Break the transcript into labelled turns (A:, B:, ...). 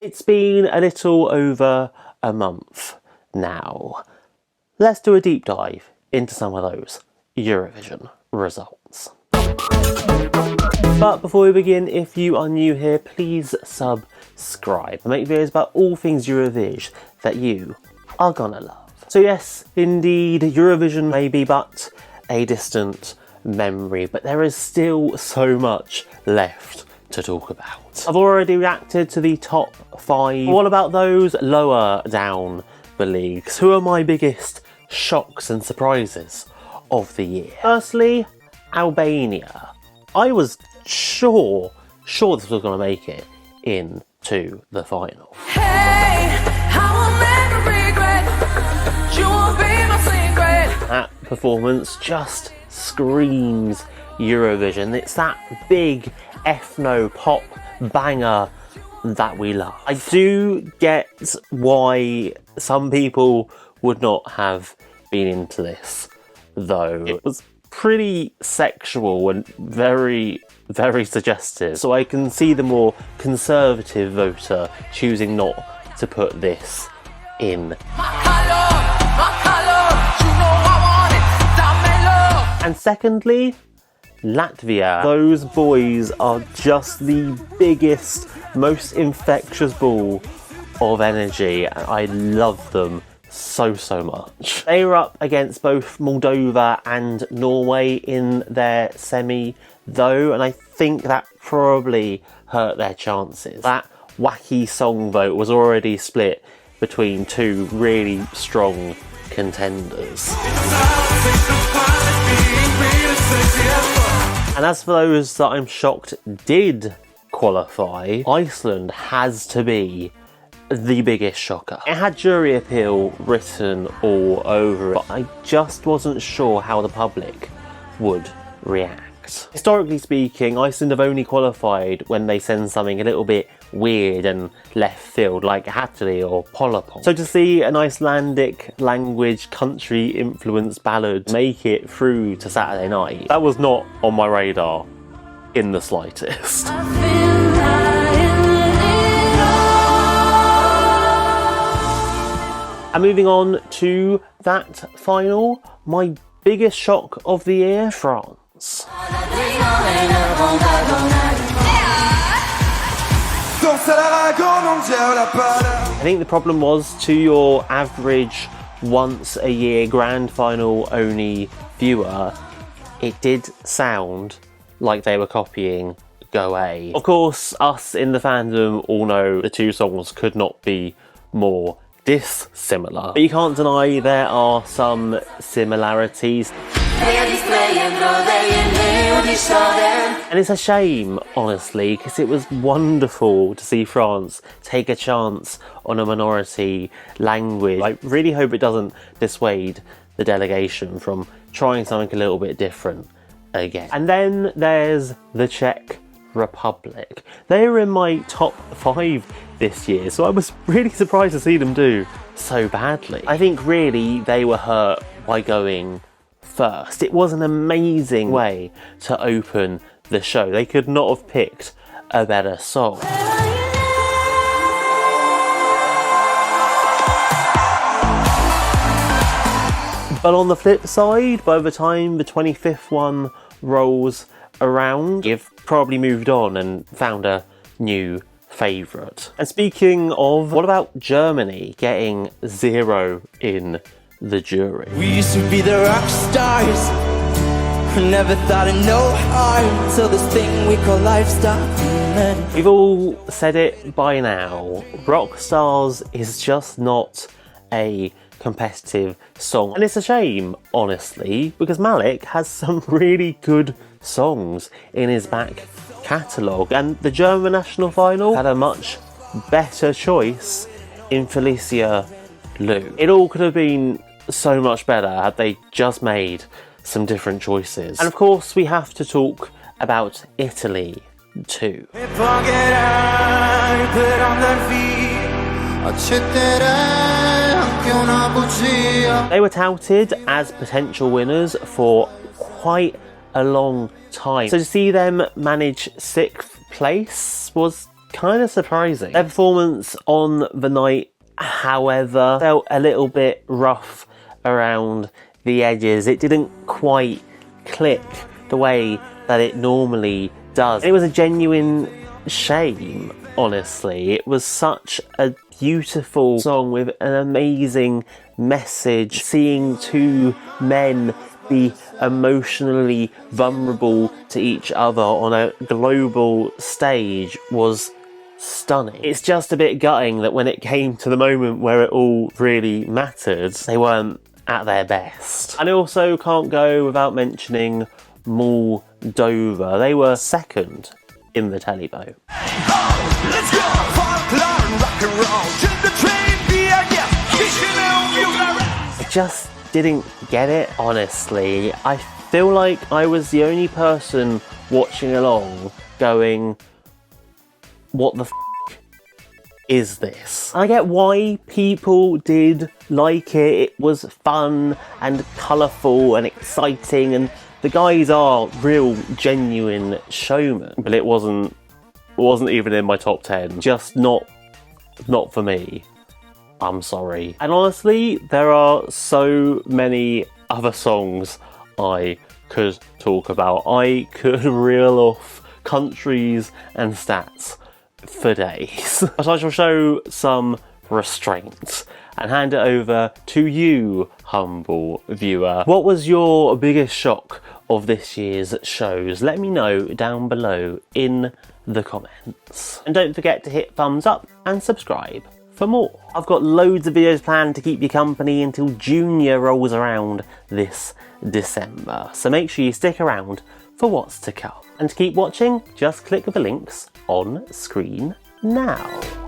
A: It's been a little over a month now. Let's do a deep dive into some of those Eurovision results. But before we begin, if you are new here, please subscribe. I make videos about all things Eurovision that you are gonna love. So yes, indeed, Eurovision may be but a distant memory, but there is still so much left to talk about. I've already reacted to the top 5. What about those lower down the leagues? Who are my biggest shocks and surprises of the year? Firstly, Albania. I was sure this was going to make it into the final.
B: Hey, I will never regret. You will be my secret.
A: That performance just screams Eurovision. It's that big ethno-pop banger that we love. I do get why some people would not have been into this, though. It was pretty sexual and very, very suggestive. So I can see the more conservative voter choosing not to put this in. And secondly, Latvia. Those boys are just the biggest, most infectious ball of energy, and I love them so much. They were up against both Moldova and Norway in their semi though, and I think that probably hurt their chances. That wacky song vote was already split between two really strong contenders. And as for those that I'm shocked did qualify, Iceland has to be the biggest shocker. It had jury appeal written all over it, but I just wasn't sure how the public would react. Historically speaking, Iceland have only qualified when they send something a little bit weird and left field, like Hattori or Polopon. So to see an Icelandic language country influenced ballad make it through to Saturday night, that was not on my radar in the slightest. And moving on to that final, my biggest shock of the year, France. I think the problem was, to your average once a year grand final only viewer, it did sound like they were copying Go A. Of course, us in the fandom all know the two songs could not be more dissimilar, but you can't deny there are some similarities. And it's a shame, honestly, because it was wonderful to see France take a chance on a minority language. I really hope it doesn't dissuade the delegation from trying something a little bit different again. And then there's the Czech Republic. They were in my top 5 this year, so I was really surprised to see them do so badly. I think really they were hurt by going first. It was an amazing way to open the show. They could not have picked a better song. But on the flip side, by the time the 25th one rolls around, you've probably moved on and found a new favourite. And speaking of, what about Germany getting 0 in the jury?
C: We used to be the rock stars, never thought of no harm till this thing we call lifestyle.
A: We've all said it by now, Rock Stars is just not a competitive song, and it's a shame, honestly, because Malik has some really good songs in his back catalogue, and the German national final had a much better choice in Felicia Lou. It all could have been so much better had they just made some different choices. And of course we have to talk about Italy too. They were touted as potential winners for quite a long time, so to see them manage 6th place was kind of surprising. Their performance on the night, however, felt a little bit rough around the edges. It didn't quite click the way that it normally does. It was a genuine shame, honestly. It was such a beautiful song with an amazing message. Seeing two men be emotionally vulnerable to each other on a global stage was stunning. It's just a bit gutting that when it came to the moment where it all really mattered, they weren't at their best. And I also can't go without mentioning Moldova. They were second in the telly vote.
D: Let's go! Folklore and rock and roll to the train,
A: I just didn't get it, honestly. I feel like I was the only person watching along going, what the f is this? I get why people did like it. It was fun and colourful and exciting, and the guys are real, genuine showmen. But it wasn't even in my top 10. Just not for me. I'm sorry. And honestly, there are so many other songs I could talk about. I could reel off countries and stats for days. But I shall show some restraint and hand it over to you, humble viewer. What was your biggest shock of this year's shows? Let me know down below in the comments. And don't forget to hit thumbs up and subscribe for more. I've got loads of videos planned to keep you company until Junior rolls around this December. So make sure you stick around for what's to come. And to keep watching, just click the links on screen now.